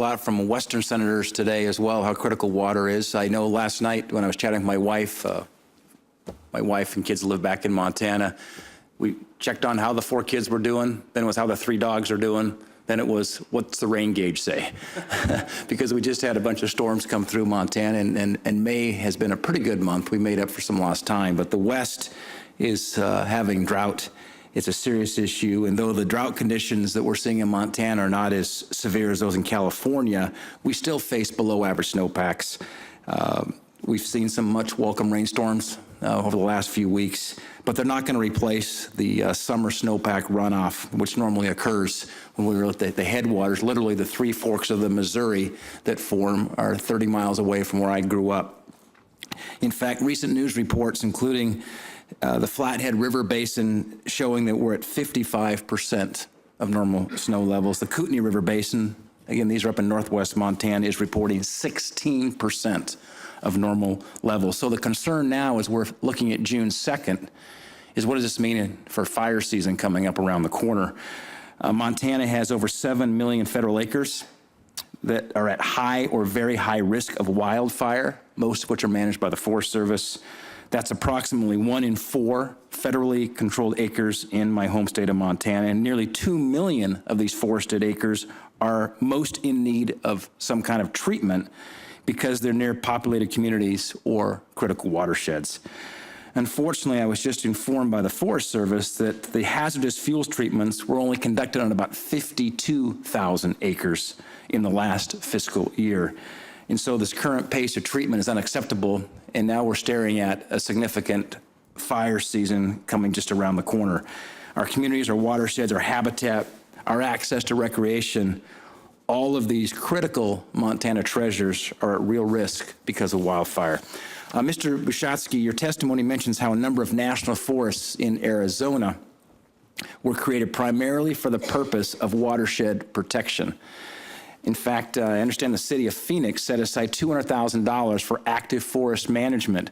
lot from Western senators today as well, how critical water is. I know last night when I was chatting with my wife and kids live back in Montana, we checked on how the 4 kids were doing, then it was how the 3 dogs are doing, then it was what's the rain gauge say? Because we just had a bunch of storms come through Montana, and May has been a pretty good month. We made up for some lost time, but the West is having drought. It's a serious issue, and though the drought conditions that we're seeing in Montana are not as severe as those in California, we still face below average snowpacks. We've seen some much welcome rainstorms over the last few weeks, but they're not going to replace the summer snowpack runoff, which normally occurs when we were at the headwaters. Literally the 3 forks of the Missouri that form are 30 miles away from where I grew up. In fact, recent news reports, including the Flathead River Basin, showing that we're at 55% of normal snow levels. The Kootenai River Basin, again, these are up in northwest Montana, is reporting 16% of normal levels. So the concern now, as we're looking at June 2nd, is what does this mean for fire season coming up around the corner? Montana has over 7 million federal acres that are at high or very high risk of wildfire, most of which are managed by the Forest Service. That's approximately 1 in 4 federally controlled acres in my home state of Montana, and nearly 2 million of these forested acres are most in need of some kind of treatment because they're near populated communities or critical watersheds. Unfortunately, I was just informed by the Forest Service that the hazardous fuels treatments were only conducted on about 52,000 acres in the last fiscal year. And so this current pace of treatment is unacceptable, and now we're staring at a significant fire season coming just around the corner. Our communities, our watersheds, our habitat, our access to recreation, all of these critical Montana treasures are at real risk because of wildfire. Mr. Bushatsky, your testimony mentions how a number of national forests in Arizona were created primarily for the purpose of watershed protection. In fact, I understand the city of Phoenix set aside $200,000 for active forest management,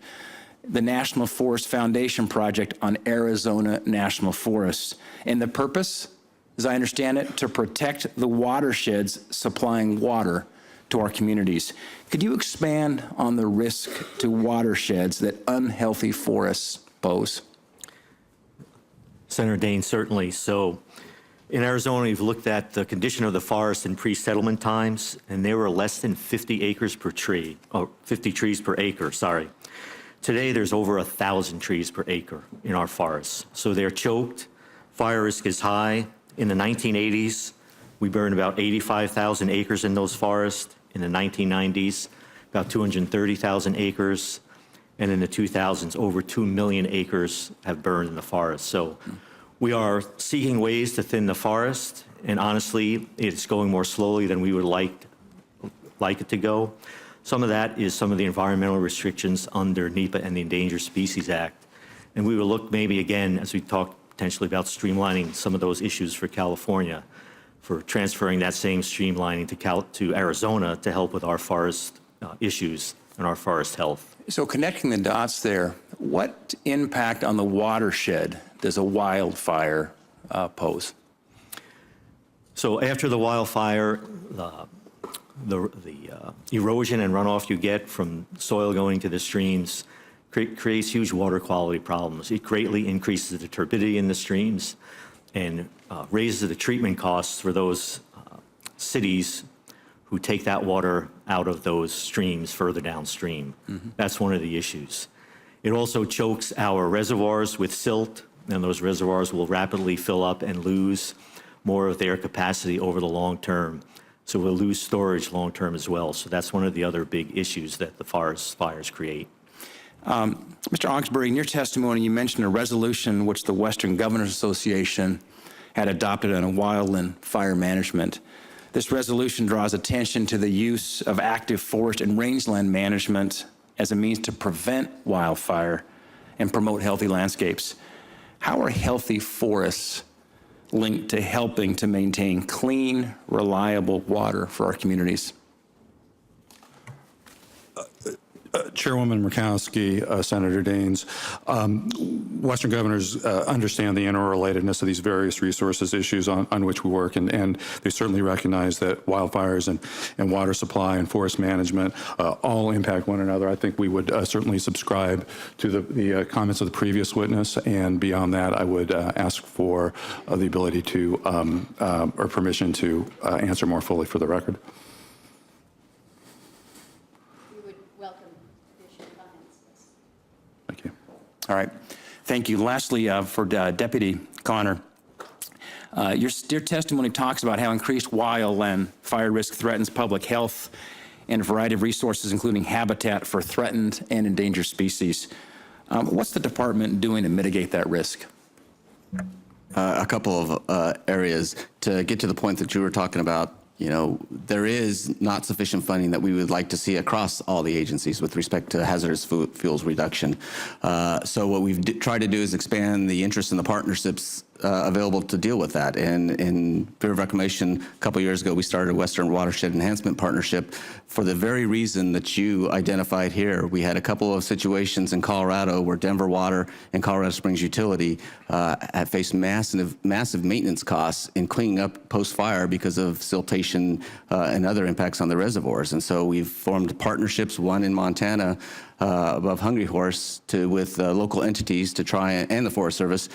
the National Forest Foundation project on Arizona National Forests. And the purpose, as I understand it, to protect the watersheds supplying water to our communities. Could you expand on the risk to watersheds that unhealthy forests pose? Senator Daines, certainly. So in Arizona, we've looked at the condition of the forest in pre-settlement times, and there were less than 50 acres per tree, or 50 trees per acre, sorry. Today, there's over 1,000 trees per acre in our forests. So they're choked, fire risk is high. In the 1980s, we burned about 85,000 acres in those forests. In the 1990s, about 230,000 acres. And in the 2000s, over 2 million acres have burned in the forest. So we are seeking ways to thin the forest, and honestly, it's going more slowly than we would like it to go. Some of that is some of the environmental restrictions under NEPA and the Endangered Species Act. And we will look maybe again, as we talk potentially about streamlining some of those issues for California, for transferring that same streamlining to Arizona to help with our forest issues and our forest health. So connecting the dots there, what impact on the watershed does a wildfire pose? So after the wildfire, the erosion and runoff you get from soil going to the streams creates huge water quality problems. It greatly increases the turbidity in the streams and raises the treatment costs for those cities who take that water out of those streams further downstream. Mm-hmm. That's one of the issues. It also chokes our reservoirs with silt, and those reservoirs will rapidly fill up and lose more of their capacity over the long term. So we'll lose storage long term as well. So that's one of the other big issues that the forest fires create. Mr. Augsburg, in your testimony, you mentioned a resolution which the Western Governors Association had adopted on wildland fire management. This resolution draws attention to the use of active forest and rangeland management as a means to prevent wildfire and promote healthy landscapes. How are healthy forests linked to helping to maintain clean, reliable water for our communities? Chairwoman Murkowski, Senator Daines, Western governors understand the interrelatedness of these various resources issues on which we work, and they certainly recognize that wildfires and water supply and forest management all impact one another. I think we would certainly subscribe to the comments of the previous witness, and beyond that, I would ask for the ability to, or permission to answer more fully for the record. Thank you. All right. Thank you. Lastly, for Deputy Connor, your testimony talks about how increased wildland fire risk threatens public health and a variety of resources, including habitat for threatened and endangered species. What's the department doing to mitigate that risk? A couple of areas. To get to the point that you were talking about, you know, there is not sufficient funding that we would like to see across all the agencies with respect to hazardous fuels reduction. So what we've tried to do is expand the interest in the partnerships available to deal with that. And in Bureau of Reclamation, a couple years ago, we started a Western Watershed Enhancement Partnership for the very reason that you identified here. We had a couple of situations in Colorado where Denver Water and Colorado Springs Utility have faced massive maintenance costs in cleaning up post-fire because of siltation and other impacts on the reservoirs. And so we've formed partnerships, one in Montana above Hungry Horse with local entities to try, and the Forest Service,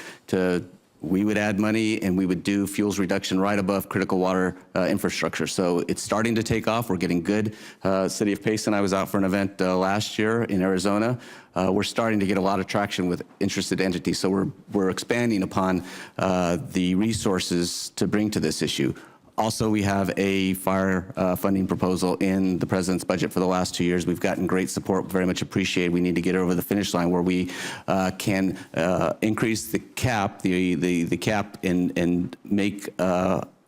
we would add money and we would do fuels reduction right above critical water infrastructure. So it's starting to take off. We're getting good. City of Payson, I was out for an event last year in Arizona. We're starting to get a lot of traction with interested entities. So we're expanding upon the resources to bring to this issue. Also, we have a fire funding proposal in the President's budget for the last 2 years. We've gotten great support, very much appreciated. We need to get over the finish line where we can increase the cap, the cap and make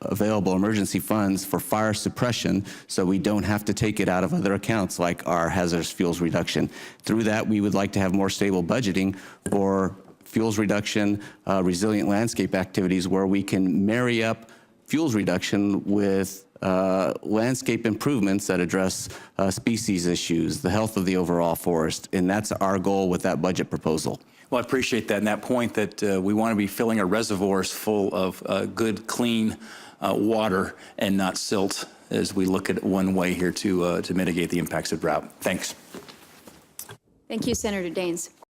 available emergency funds for fire suppression so we don't have to take it out of other accounts like our hazardous fuels reduction. Through that, we would like to have more stable budgeting for fuels reduction, resilient landscape activities where we can marry up fuels reduction with landscape improvements that address species issues, the health of the overall forest, and that's our goal with that budget proposal. Well, I appreciate that, and that point that we want to be filling our reservoirs full of good, clean water and not silt as we look at one way here to mitigate the impacts of drought. Thanks. Thank you, Senator Daines.